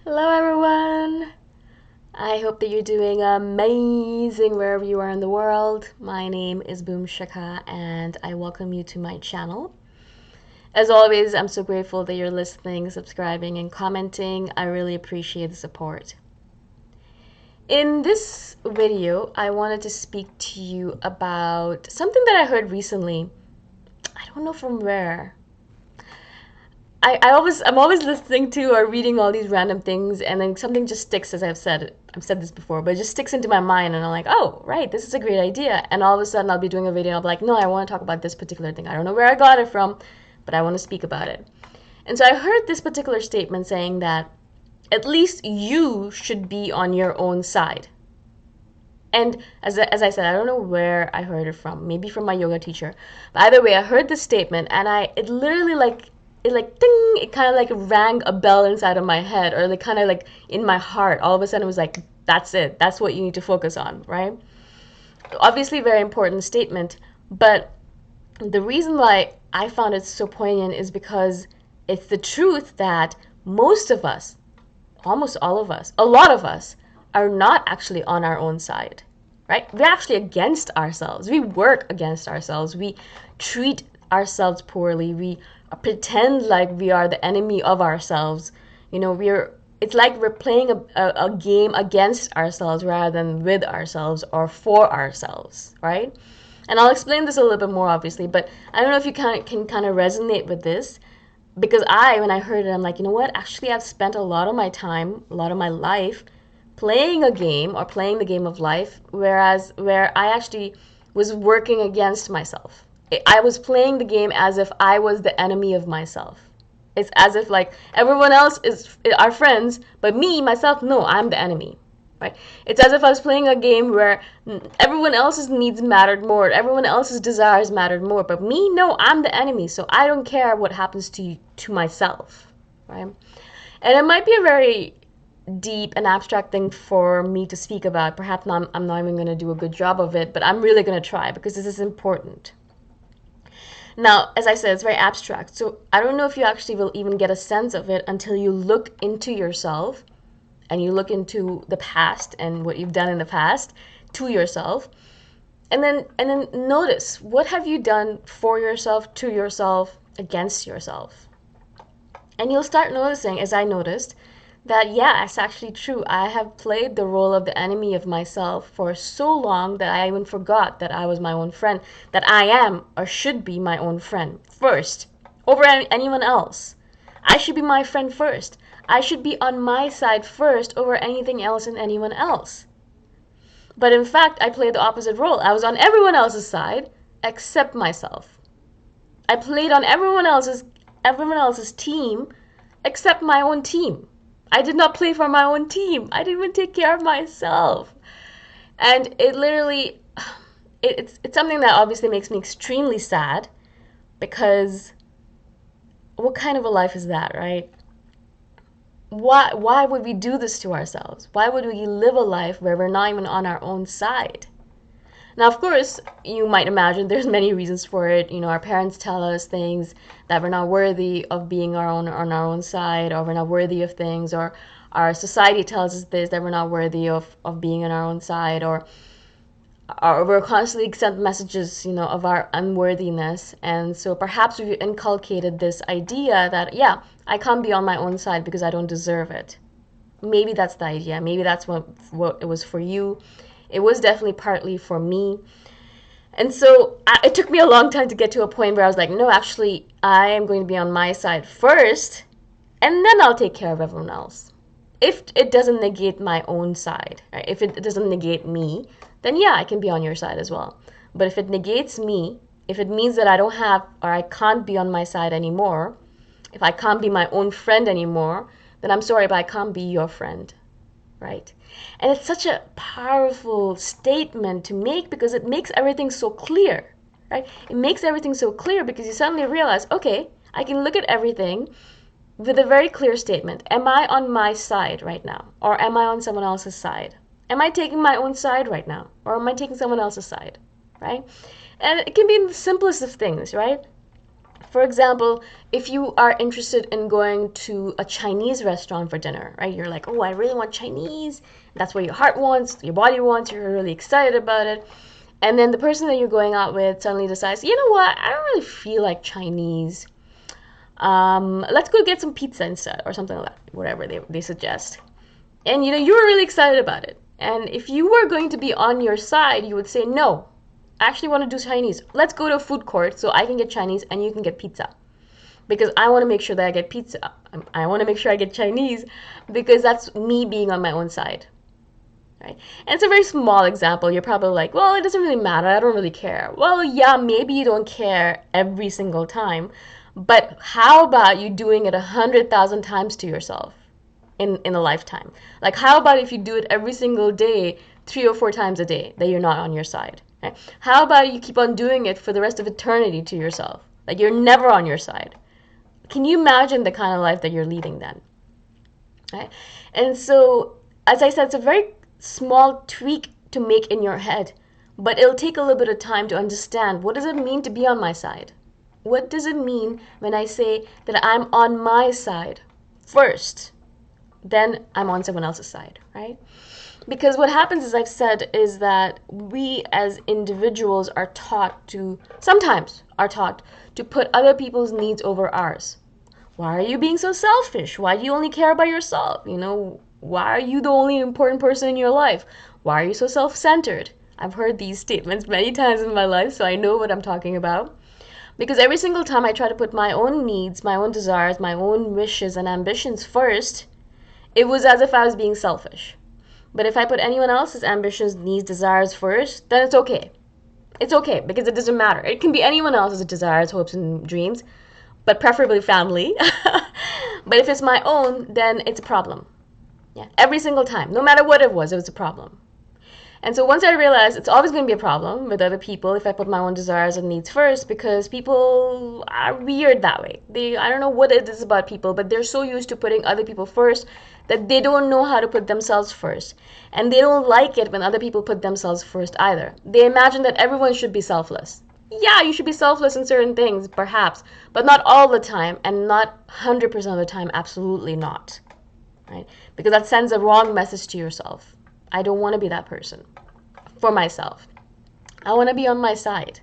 Hello, everyone. I hope that you're doing amazing wherever you are in the world. My name is Shikha, and I welcome you to my channel. As always, I'm so grateful that you're listening, subscribing, and commenting. I really appreciate the support. In this video, I wanted to speak to you about something that I heard recently. I don't know from where. I'm always listening to or reading all these random things, and then something just sticks. As I've said this before, but it just sticks into my mind, and I'm like, oh, right, this is a great idea. And all of a sudden, I'll be doing a video, and I'll be like, no, I want to talk about this particular thing. I don't know where I got it from, but I want to speak about it. And so I heard this particular statement saying that at least you should be on your own side. And as I said, I don't know where I heard it from. Maybe from my yoga teacher. But either way, I heard this statement, and it literally ding, it kind of like rang a bell inside of my head, or like kind of like in my heart. All of a sudden it was like, that's it, that's what you need to focus on, right? Obviously very important statement, but the reason why I found it so poignant is because it's the truth that most of us, almost all of us, a lot of us, are not actually on our own side, right? We're actually against ourselves. We work against ourselves. We treat ourselves poorly. We pretend like we are the enemy of ourselves. It's like we're playing a game against ourselves rather than with ourselves or for ourselves, right? And I'll explain this a little bit more, obviously, but I don't know if you can kind of resonate with this, because when I heard it, I'm like, you know what? Actually, I've spent a lot of my time, a lot of my life playing a game or playing the game of life, where I actually was working against myself. I was playing the game as if I was the enemy of myself. It's as if like everyone else is our friends, but me, myself, no, I'm the enemy, right? It's as if I was playing a game where everyone else's needs mattered more, everyone else's desires mattered more, but me, no, I'm the enemy, so I don't care what happens to myself, right? And it might be a very deep and abstract thing for me to speak about. Perhaps I'm not even going to do a good job of it, but I'm really going to try because this is important. Now, as I said, it's very abstract, so I don't know if you actually will even get a sense of it until you look into yourself and you look into the past and what you've done in the past to yourself, and then notice, what have you done for yourself, to yourself, against yourself? And you'll start noticing, as I noticed, that yeah, it's actually true. I have played the role of the enemy of myself for so long that I even forgot that I was my own friend, that I am or should be my own friend first, over anyone else. I should be my friend first. I should be on my side first over anything else and anyone else. But in fact, I played the opposite role. I was on everyone else's side except myself. I played on everyone else's team except my own team. I did not play for my own team. I didn't even take care of myself. And it literally, it's something that obviously makes me extremely sad, because what kind of a life is that, right? Why would we do this to ourselves? Why would we live a life where we're not even on our own side? Now, of course, you might imagine there's many reasons for it. Our parents tell us things that we're not worthy of being on our own side, or we're not worthy of things, or our society tells us this, that we're not worthy of being on our own side, or we're constantly sent messages, of our unworthiness. And so perhaps we've inculcated this idea that, yeah, I can't be on my own side because I don't deserve it. Maybe that's the idea. Maybe that's what it was for you. It was definitely partly for me. And so it took me a long time to get to a point where I was like, no, actually, I am going to be on my side first, and then I'll take care of everyone else. If it doesn't negate my own side, right? If it doesn't negate me, then yeah, I can be on your side as well. But if it negates me, if it means that I don't have, or I can't be on my side anymore, if I can't be my own friend anymore, then I'm sorry, but I can't be your friend. Right? And it's such a powerful statement to make, because it makes everything so clear, right? It makes everything so clear because you suddenly realize, okay, I can look at everything with a very clear statement. Am I on my side right now? Or am I on someone else's side? Am I taking my own side right now? Or am I taking someone else's side, right? And it can be in the simplest of things, right? For example, if you are interested in going to a Chinese restaurant for dinner, right? You're like, oh, I really want Chinese. That's what your heart wants, your body wants, you're really excited about it. And then the person that you're going out with suddenly decides, you know what, I don't really feel like Chinese. Let's go get some pizza instead, or something like that, whatever they suggest. And you know, you were really excited about it. And if you were going to be on your side, you would say, no, I actually want to do Chinese. Let's go to a food court so I can get Chinese and you can get pizza. Because I want to make sure that I get pizza. I want to make sure I get Chinese because that's me being on my own side. Right? And it's a very small example. You're probably like, well, it doesn't really matter. I don't really care. Well, yeah, maybe you don't care every single time. But how about you doing it 100,000 times to yourself in a lifetime? Like, how about if you do it every single day, 3 or 4 times a day, that you're not on your side? Right? How about you keep on doing it for the rest of eternity to yourself? Like, you're never on your side. Can you imagine the kind of life that you're leading then? Right? And so, as I said, it's a very small tweak to make in your head, but it'll take a little bit of time to understand, what does it mean to be on my side? What does it mean when I say that I'm on my side first, then I'm on someone else's side, right? Because what happens, as I've said, is that we as individuals are taught to, sometimes are taught to put other people's needs over ours. Why are you being so selfish? Why do you only care about yourself? You know, why are you the only important person in your life? Why are you so self-centered? I've heard these statements many times in my life, so I know what I'm talking about. Because every single time I try to put my own needs, my own desires, my own wishes and ambitions first, it was as if I was being selfish. But if I put anyone else's ambitions, needs, desires first, then it's okay. It's okay, because it doesn't matter. It can be anyone else's desires, hopes, and dreams, but preferably family. But if it's my own, then it's a problem. Yeah, every single time, no matter what it was a problem. And so once I realized it's always going to be a problem with other people if I put my own desires and needs first, because people are weird that way. I don't know what it is about people, but they're so used to putting other people first that they don't know how to put themselves first. And they don't like it when other people put themselves first either. They imagine that everyone should be selfless. Yeah, you should be selfless in certain things, perhaps, but not all the time, and not 100% of the time, absolutely not. Right? Because that sends a wrong message to yourself. I don't want to be that person for myself. I want to be on my side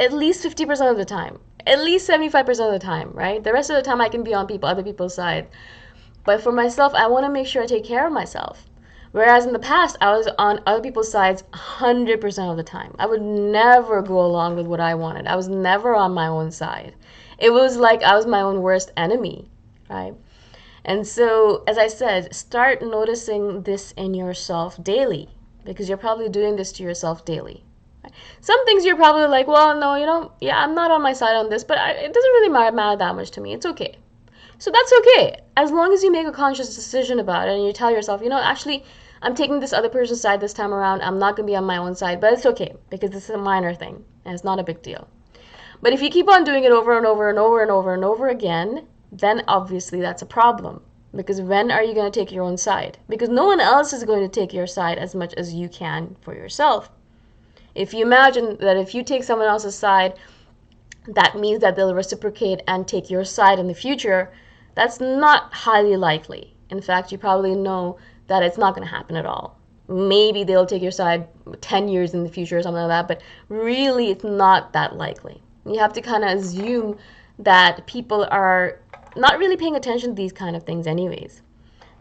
at least 50% of the time, at least 75% of the time, right? The rest of the time I can be on other people's side. But for myself, I want to make sure I take care of myself. Whereas in the past, I was on other people's sides 100% of the time. I would never go along with what I wanted. I was never on my own side. It was like I was my own worst enemy, right? And so, as I said, start noticing this in yourself daily, because you're probably doing this to yourself daily. Right? Some things you're probably like, well, no, you know, yeah, I'm not on my side on this, but it doesn't really matter that much to me. It's okay. So that's okay, as long as you make a conscious decision about it and you tell yourself, you know, actually, I'm taking this other person's side this time around. I'm not going to be on my own side, but it's okay, because this is a minor thing, and it's not a big deal. But if you keep on doing it over and over and over and over and over again, then obviously that's a problem. Because when are you going to take your own side? Because no one else is going to take your side as much as you can for yourself. If you imagine that if you take someone else's side, that means that they'll reciprocate and take your side in the future, that's not highly likely. In fact, you probably know that it's not going to happen at all. Maybe they'll take your side 10 years in the future or something like that, but really it's not that likely. You have to kind of assume that people are not really paying attention to these kind of things anyways.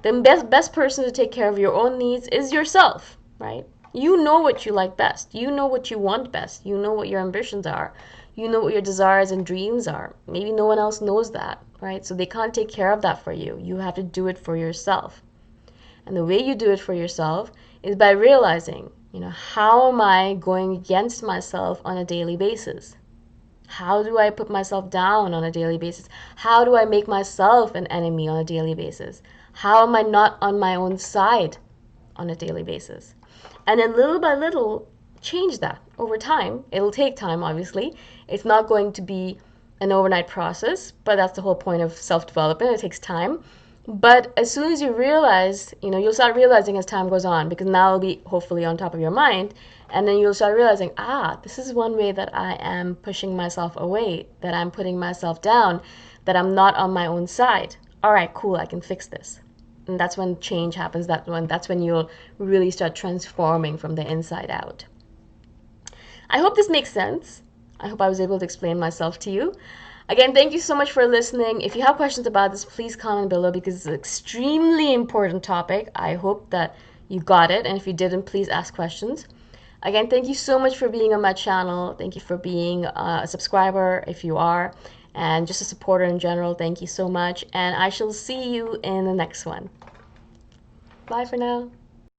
The best person to take care of your own needs is yourself, right? You know what you like best. You know what you want best. You know what your ambitions are. You know what your desires and dreams are. Maybe no one else knows that, right? So they can't take care of that for you. You have to do it for yourself. And the way you do it for yourself is by realizing, you know, how am I going against myself on a daily basis? How do I put myself down on a daily basis? How do I make myself an enemy on a daily basis? How am I not on my own side on a daily basis? And then little by little, change that over time. It'll take time, obviously. It's not going to be an overnight process, but that's the whole point of self-development. It takes time. But as soon as you realize, you'll start realizing as time goes on, because now it'll be hopefully on top of your mind, and then you'll start realizing, this is one way that I am pushing myself away, that I'm putting myself down, that I'm not on my own side. All right, cool, I can fix this. And that's when change happens. That's when you'll really start transforming from the inside out. I hope this makes sense. I hope I was able to explain myself to you. Again, thank you so much for listening. If you have questions about this, please comment below, because it's an extremely important topic. I hope that you got it, and if you didn't, please ask questions. Again, thank you so much for being on my channel. Thank you for being a subscriber if you are, and just a supporter in general. Thank you so much, and I shall see you in the next one. Bye for now.